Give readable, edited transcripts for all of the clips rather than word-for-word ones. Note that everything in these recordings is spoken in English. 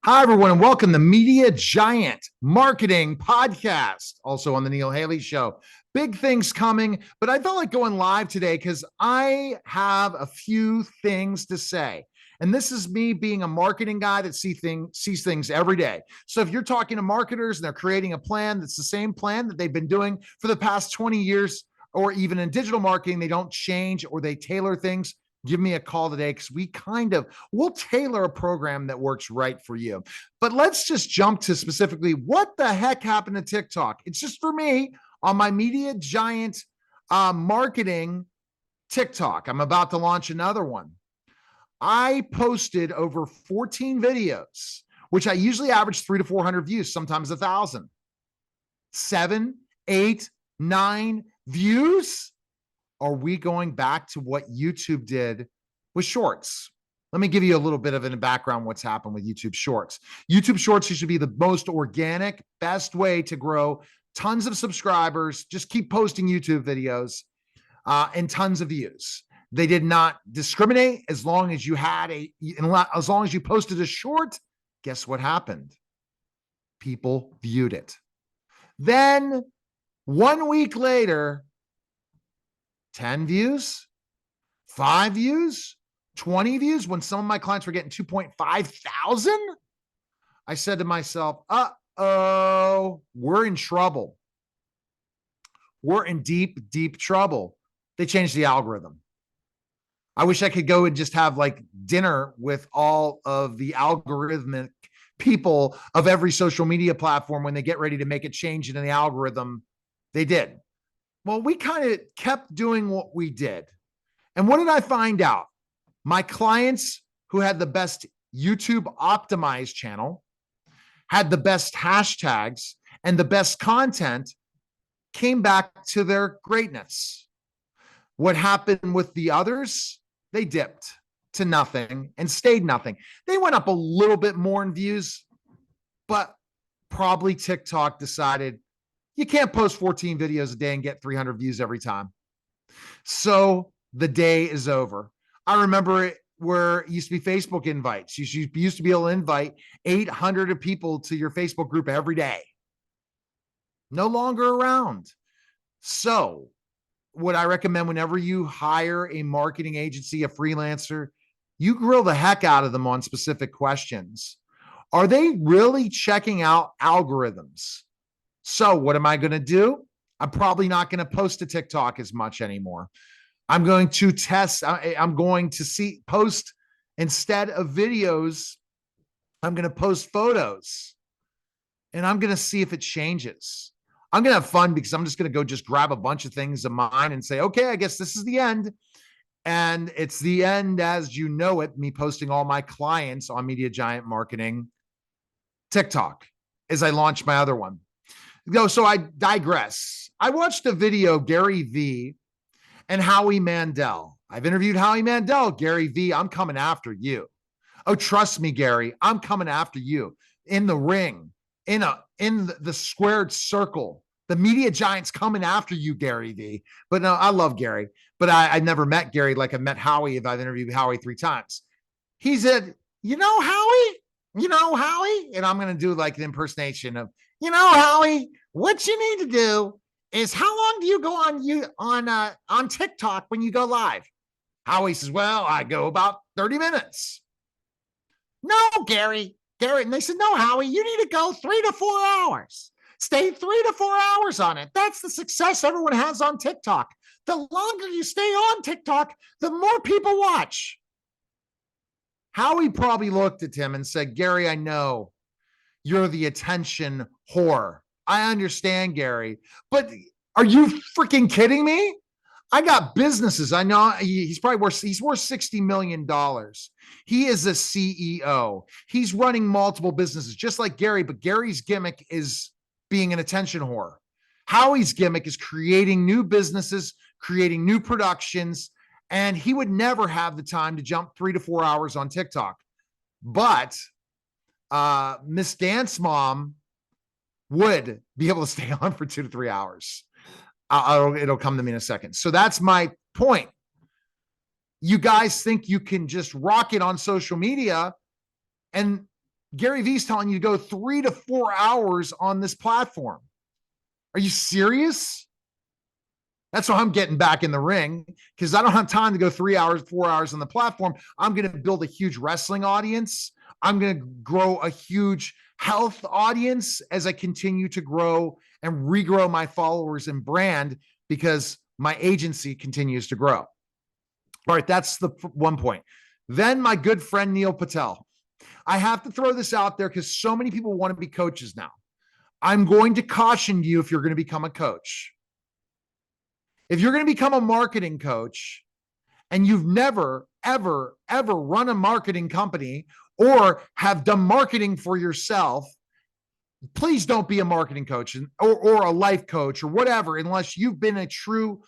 Hi, everyone, and welcome to Media Giant Marketing Podcast, also on the Neil Haley Show. Big things coming, but I felt like going live today because I have a few things to say. And this is me being a marketing guy that sees things every day. So if you're talking to marketers and they're creating a plan that's the same plan that they've been doing for the past 20 years, or even in digital marketing, they don't change or they tailor things, give me a call today because we'll tailor a program that works right for you. But let's just jump to specifically what the heck happened to TikTok. It's just for me on my Media Giant marketing TikTok. I'm about to launch another one. I posted over 14 videos, which I usually average 300 to 400 views, sometimes 1,000. 7, 8, 9 views. Are we going back to what YouTube did with shorts? Let me give you a little bit of a background what's happened with YouTube shorts. YouTube shorts should be the most organic, best way to grow tons of subscribers. Just keep posting YouTube videos and tons of views. They did not discriminate as long as you posted a short. Guess what happened? People viewed it. Then 1 week later, 10 views, 5 views, 20 views. When some of my clients were getting 2.5 thousand, I said to myself, we're in trouble. We're in deep, deep trouble. They changed the algorithm. I wish I could go and just have like dinner with all of the algorithmic people of every social media platform when they get ready to make a change in the algorithm. They did. Well, we kind of kept doing what we did. And what did I find out? My clients who had the best YouTube optimized channel, had the best hashtags and the best content, came back to their greatness. What happened with the others? They dipped to nothing and stayed nothing. They went up a little bit more in views, but probably TikTok decided, you can't post 14 videos a day and get 300 views every time. So the day is over. I remember it where it used to be Facebook invites. You used to be able to invite 800 people to your Facebook group every day. No longer around. So what I recommend whenever you hire a marketing agency, a freelancer, you grill the heck out of them on specific questions. Are they really checking out algorithms? So what am I going to do? I'm probably not going to post to TikTok as much anymore. I'm going to post instead of videos. I'm going to post photos and I'm going to see if it changes. I'm going to have fun because I'm just going to go grab a bunch of things of mine and say, okay, I guess this is the end. And it's the end as you know it, me posting all my clients on Media Giant Marketing TikTok as I launch my other one. So I digress. I watched a video, Gary V and Howie Mandel. I've interviewed Howie Mandel. Gary V, I'm coming after you. Oh, trust me, Gary, I'm coming after you in the ring, in the squared circle. The media giant's coming after you, Gary V. But no, I love Gary, but I never met Gary like I met Howie. If I've interviewed Howie 3 times, he said, Howie, and I'm going to do like an impersonation of, Howie, what you need to do is, how long do you go on TikTok when you go live? Howie says, well, I go about 30 minutes. No, Gary. And they said, no, Howie, you need to go 3 to 4 hours. Stay 3 to 4 hours on it. That's the success everyone has on TikTok. The longer you stay on TikTok, the more people watch. Howie probably looked at him and said, Gary, I know you're the attention whore. I understand, Gary, but are you freaking kidding me? I got businesses. I know he's worth $60 million. He is a CEO. He's running multiple businesses just like Gary, but Gary's gimmick is being an attention whore. Howie's gimmick is creating new businesses, creating new productions, and he would never have the time to jump 3 to 4 hours on TikTok. But Miss Dance Mom would be able to stay on for 2 to 3 hours. It'll come to me in a second. So that's my point. You guys think you can just rock it on social media, and Gary Vee's telling you to go 3 to 4 hours on this platform. Are you serious? That's why I'm getting back in the ring, because I don't have time to go 3 hours, 4 hours on the platform. I'm going to build a huge wrestling audience. I'm going to grow a huge health audience as I continue to grow and regrow my followers and brand, because my agency continues to grow. All right, that's the one point. Then my good friend Neil Patel. I have to throw this out there because so many people want to be coaches now. I'm going to caution you if you're going to become a coach. If you're going to become a marketing coach and you've never, ever, ever run a marketing company or have done marketing for yourself, please don't be a marketing coach or a life coach or whatever, unless you've been a true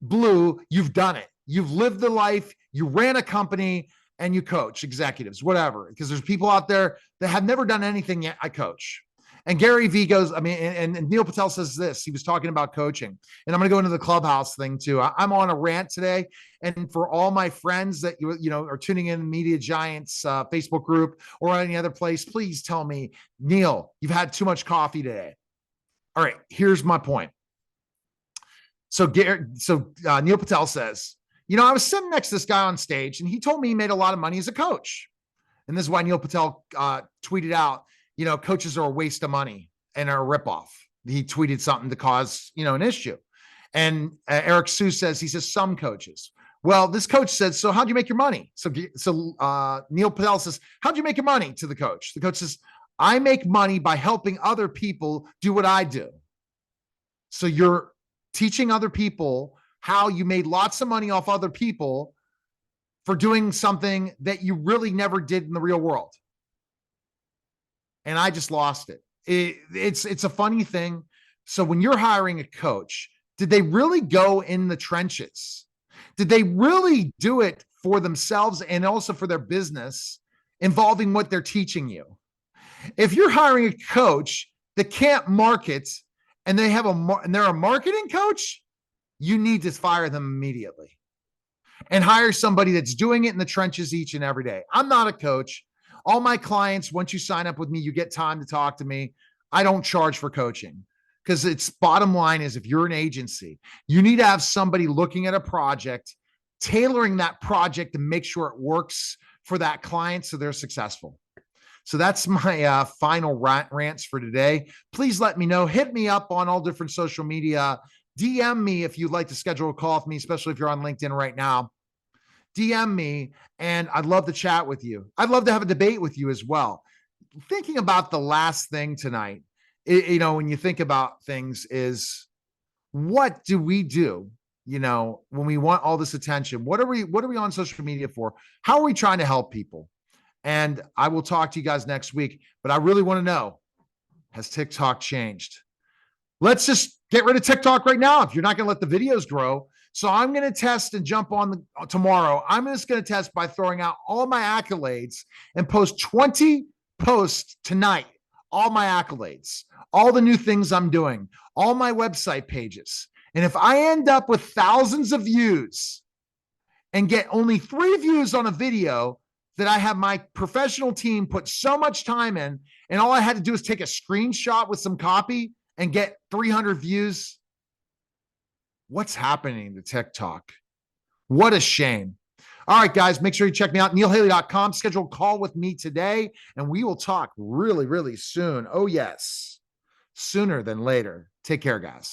blue, you've done it. You've lived the life, you ran a company, and you coach executives, whatever. Because there's people out there that have never done anything yet. I coach. And Gary Vee goes, and Neil Patel says this, he was talking about coaching. And I'm going to go into the Clubhouse thing too. I'm on a rant today. And for all my friends that, are tuning in Media Giants Facebook group or any other place, please tell me, Neil, you've had too much coffee today. All right, here's my point. So Neil Patel says, I was sitting next to this guy on stage and he told me he made a lot of money as a coach. And this is why Neil Patel tweeted out, coaches are a waste of money and are a ripoff. He tweeted something to cause, an issue. And Eric Sue says, some coaches. Well, this coach said, so how'd you make your money? So Neil Patel says, how'd you make your money to the coach? The coach says, I make money by helping other people do what I do. So you're teaching other people how you made lots of money off other people for doing something that you really never did in the real world. And I just lost it. It's a funny thing. So when you're hiring a coach, did they really go in the trenches? Did they really do it for themselves and also for their business, involving what they're teaching you? If you're hiring a coach that can't market and they're a marketing coach, you need to fire them immediately and hire somebody that's doing it in the trenches each and every day. I'm not a coach. All my clients, once you sign up with me, you get time to talk to me. I don't charge for coaching, because it's bottom line is, if you're an agency, you need to have somebody looking at a project, tailoring that project to make sure it works for that client so they're successful. So that's my final rants for today. Please let me know. Hit me up on all different social media. DM me if you'd like to schedule a call with me, especially if you're on LinkedIn right now. DM me, and I'd love to chat with you. I'd love to have a debate with you as well. Thinking about the last thing tonight, when you think about things, is what do we do? When we want all this attention, what are we on social media for? How are we trying to help people? And I will talk to you guys next week, but I really want to know, has TikTok changed? Let's just get rid of TikTok right now if you're not going to let the videos grow. So I'm going to test and jump on tomorrow. I'm just going to test by throwing out all my accolades and post 20 posts tonight. All my accolades, all the new things I'm doing, all my website pages. And if I end up with thousands of views and get only 3 views on a video that I have my professional team put so much time in, and all I had to do is take a screenshot with some copy and get 300 views, what's happening to TikTok? What a shame. All right, guys, make sure you check me out, neilhaley.com. Schedule a call with me today, and we will talk really, really soon. Oh, yes, sooner than later. Take care, guys.